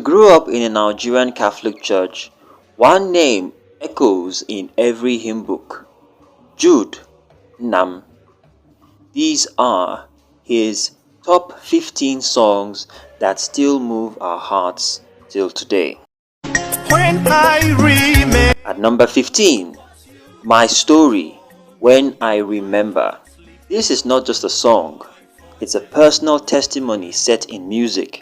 grew up in a Nigerian Catholic church, one name echoes in every hymn book: Jude Nnam. These are his top 15 songs that still move our hearts till today. At number 15, My Story, When I Remember. This is not just a song, it's a personal testimony set in music.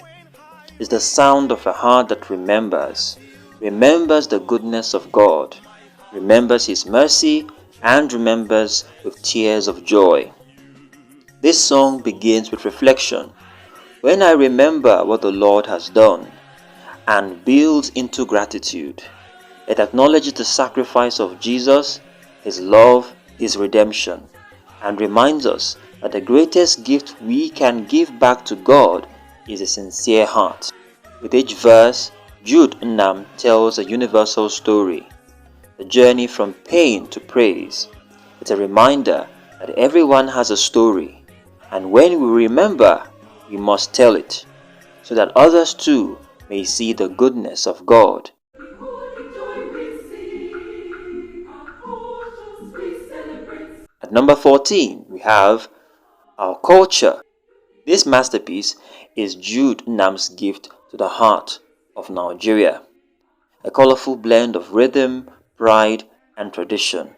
It's the sound of a heart that remembers the goodness of God, remembers His mercy, and remembers with tears of joy. This song begins with reflection. When I remember what the Lord has done, and builds into gratitude. It acknowledges the sacrifice of Jesus, His love, His redemption, and reminds us that the greatest gift we can give back to God is a sincere heart. With each verse, Jude Nnam tells a universal story, the journey from pain to praise. It's a reminder that everyone has a story, and when we remember, we must tell it, so that others too may see the goodness of God. At number 14, we have Our Culture. This masterpiece is Jude Nnam's gift to the heart of Nigeria. A colorful blend of rhythm, pride, and tradition,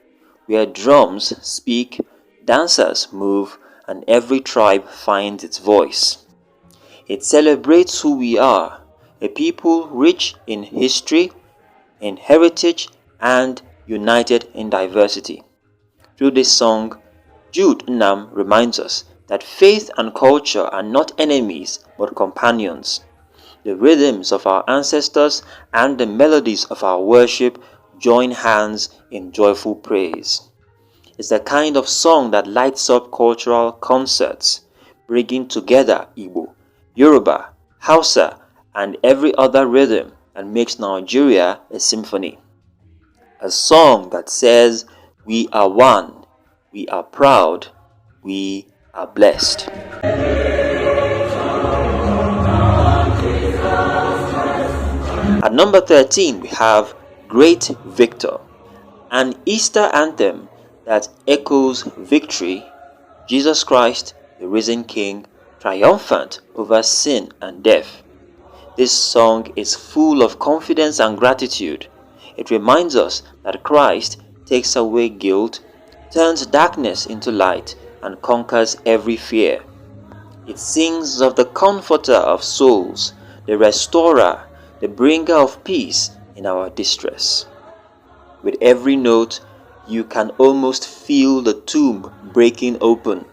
where drums speak, dancers move, and every tribe finds its voice. It celebrates who we are, a people rich in history, in heritage, and united in diversity. Through this song, Jude Nnam reminds us that faith and culture are not enemies but companions. The rhythms of our ancestors and the melodies of our worship join hands in joyful praise. It's the kind of song that lights up cultural concerts, bringing together Igbo, Yoruba, Hausa, and every other rhythm that makes Nigeria a symphony. A song that says, we are one, we are proud, we are blessed. At number 13, we have Great Victor, an Easter anthem that echoes victory, Jesus Christ, the risen King, triumphant over sin and death. This song is full of confidence and gratitude. It reminds us that Christ takes away guilt, turns darkness into light, and conquers every fear. It sings of the Comforter of souls, the Restorer, the Bringer of peace in our distress. With every note, you can almost feel the tomb breaking open,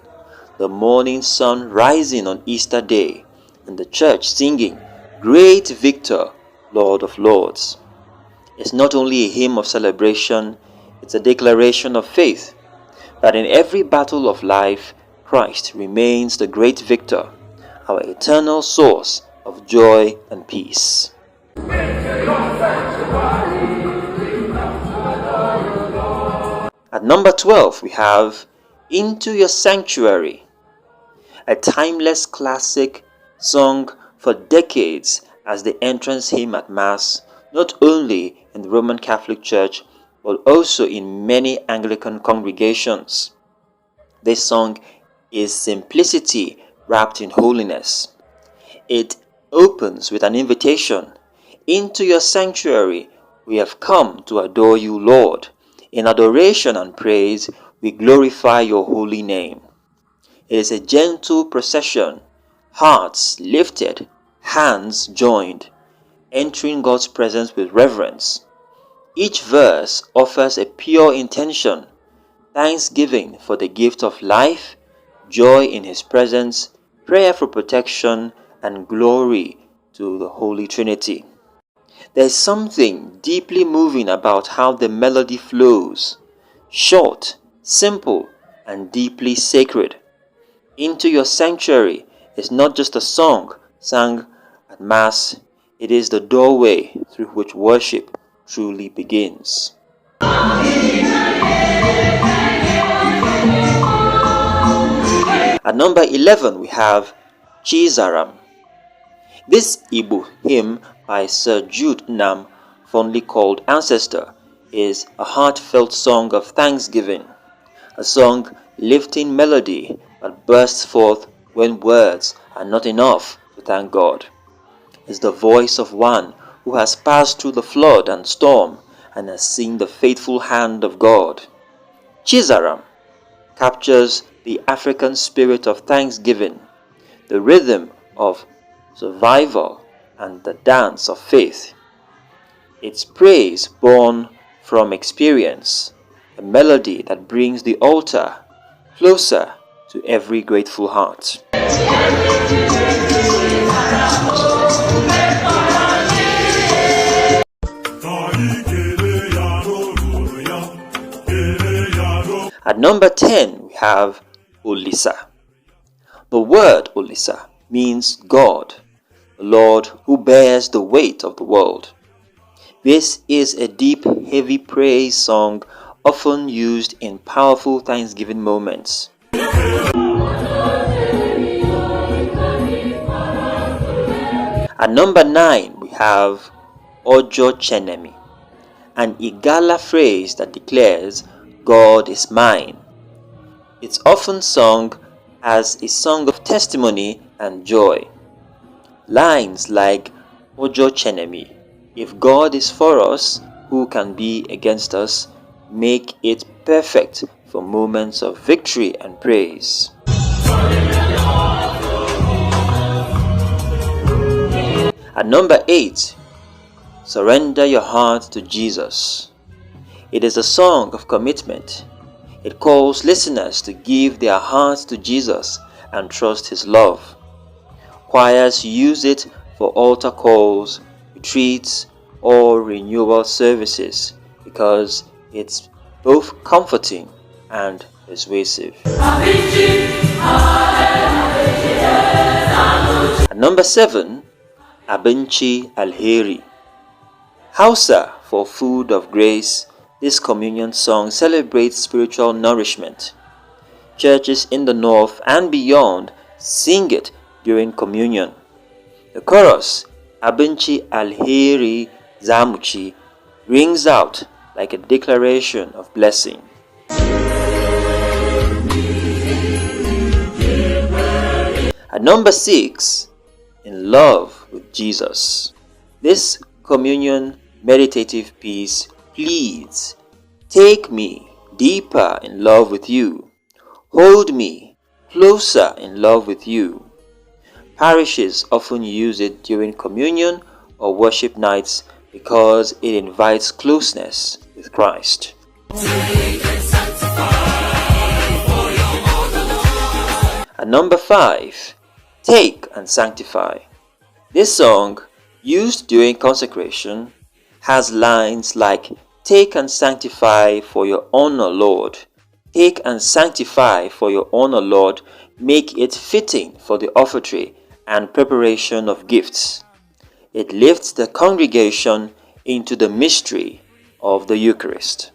the morning sun rising on Easter Day, and the church singing, Great Victor, Lord of Lords. It's not only a hymn of celebration, it's a declaration of faith, that in every battle of life, Christ remains the great victor, our eternal source of joy and peace. At number 12, we have Into Your Sanctuary, a timeless classic sung for decades as the entrance hymn at Mass, not only in the Roman Catholic Church, but also in many Anglican congregations. This song is simplicity wrapped in holiness. It opens with an invitation. Into your sanctuary, we have come to adore you, Lord. In adoration and praise, we glorify your holy name. It is a gentle procession, hearts lifted, hands joined, entering God's presence with reverence. Each verse offers a pure intention, thanksgiving for the gift of life, joy in His presence, prayer for protection, and glory to the Holy Trinity. There's something deeply moving about how the melody flows, short, simple, and deeply sacred. Into Your Sanctuary is not just a song sung at Mass, it is the doorway through which worship truly begins. At number 11, we have Chizaram. This Igbo hymn by Sir Jude Nnam, fondly called Ancestor, is a heartfelt song of thanksgiving, a song lifting melody that bursts forth when words are not enough to thank God. It's the voice of one who has passed through the flood and storm and has seen the faithful hand of God. Chizaram captures the African spirit of thanksgiving, the rhythm of survival, and the dance of faith. It's praise born from experience, a melody that brings the altar closer to every grateful heart. At number 10, we have Olisa. The word Olisa means God, the Lord who bears the weight of the world. This is a deep, heavy praise song often used in powerful thanksgiving moments. At number 9, we have Ojo Chenemi, an Igala phrase that declares, God is mine. It's often sung as a song of testimony and joy. Lines like Ojo Chenemi, if God is for us, who can be against us, make it perfect for moments of victory and praise. At number 8, Surrender Your Heart to Jesus. It is a song of commitment. It calls listeners to give their hearts to Jesus and trust His love. Choirs use it for altar calls, retreats, or renewal services because it's both comforting and persuasive. At number 7, Abinci Alheri. Hausa for food of grace. This communion song celebrates spiritual nourishment. Churches in the north and beyond sing it during communion. The chorus, Abinci Alheri Zamuchi, rings out like a declaration of blessing. At number 6, In Love with Jesus. This communion meditative piece pleads, take me deeper in love with you. Hold me closer in love with you. Parishes often use it during communion or worship nights because it invites closeness with Christ. At number 5, Take and Sanctify. This song, used during consecration, has lines like, take and sanctify for your honor, Lord. Take and sanctify for your honor, Lord. Make it fitting for the offertory and preparation of gifts. It lifts the congregation into the mystery of the Eucharist.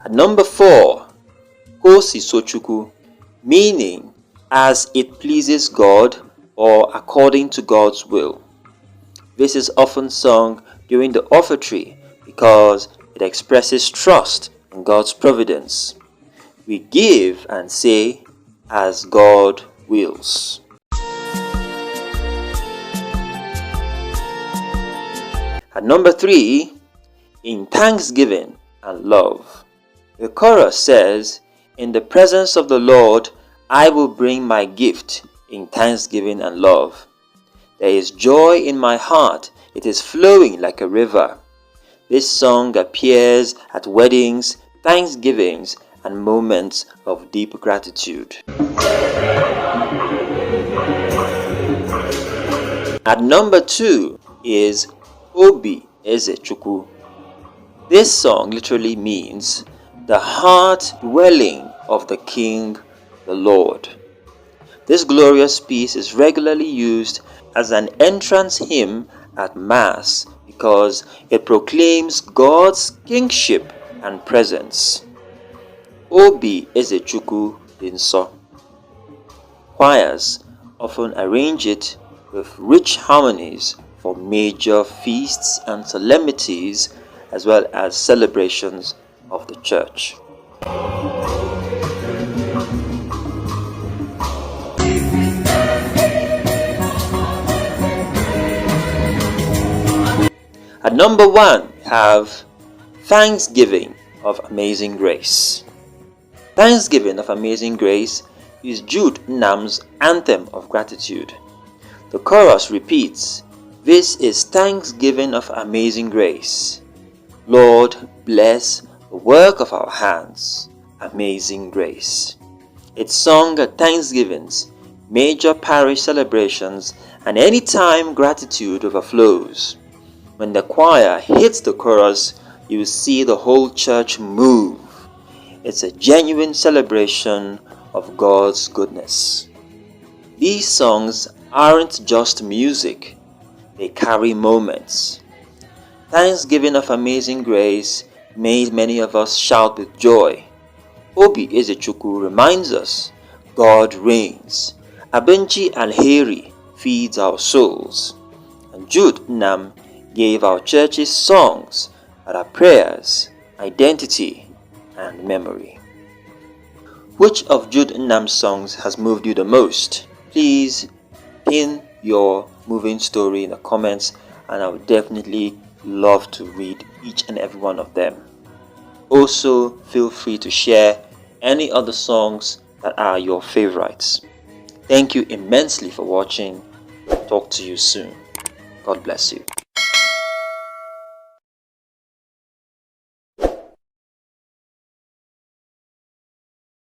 At number 4, Kosi Sochuku, meaning as it pleases God or according to God's will. This is often sung during the offertory because it expresses trust in God's providence. We give and say, as God wills. At number 3, In Thanksgiving and Love. The chorus says, in the presence of the Lord, I will bring my gift in thanksgiving and love. There is joy in my heart, it is flowing like a river. This song appears at weddings, thanksgivings, and moments of deep gratitude. At number 2 is Obi Ezechukwu. This song literally means the heart dwelling of the King, the Lord. This glorious piece is regularly used as an entrance hymn at Mass because it proclaims God's kingship and presence. Obi Ezechukwu Dinso. Choirs often arrange it with rich harmonies for major feasts and solemnities as well as celebrations of the church. At number 1, we have Thanksgiving of Amazing Grace. Thanksgiving of Amazing Grace is Jude Nnam's anthem of gratitude. The chorus repeats, "This is Thanksgiving of Amazing Grace. Lord, bless the work of our hands. Amazing Grace." It's sung at Thanksgivings, major parish celebrations, and any time gratitude overflows. When the choir hits the chorus, you will see the whole church move. It's a genuine celebration of God's goodness. These songs aren't just music, they carry moments. Thanksgiving of Amazing Grace made many of us shout with joy. Obi Ezechukwu reminds us God reigns. Abenchi Alheri feeds our souls. And Jude Nnam gave our churches songs that are prayers, identity, and memory. Which of Jude Nnam's songs has moved you the most? Please pin your moving story in the comments, and I would definitely love to read each and every one of them. Also, feel free to share any other songs that are your favorites. Thank you immensely for watching. Talk to you soon. God bless you.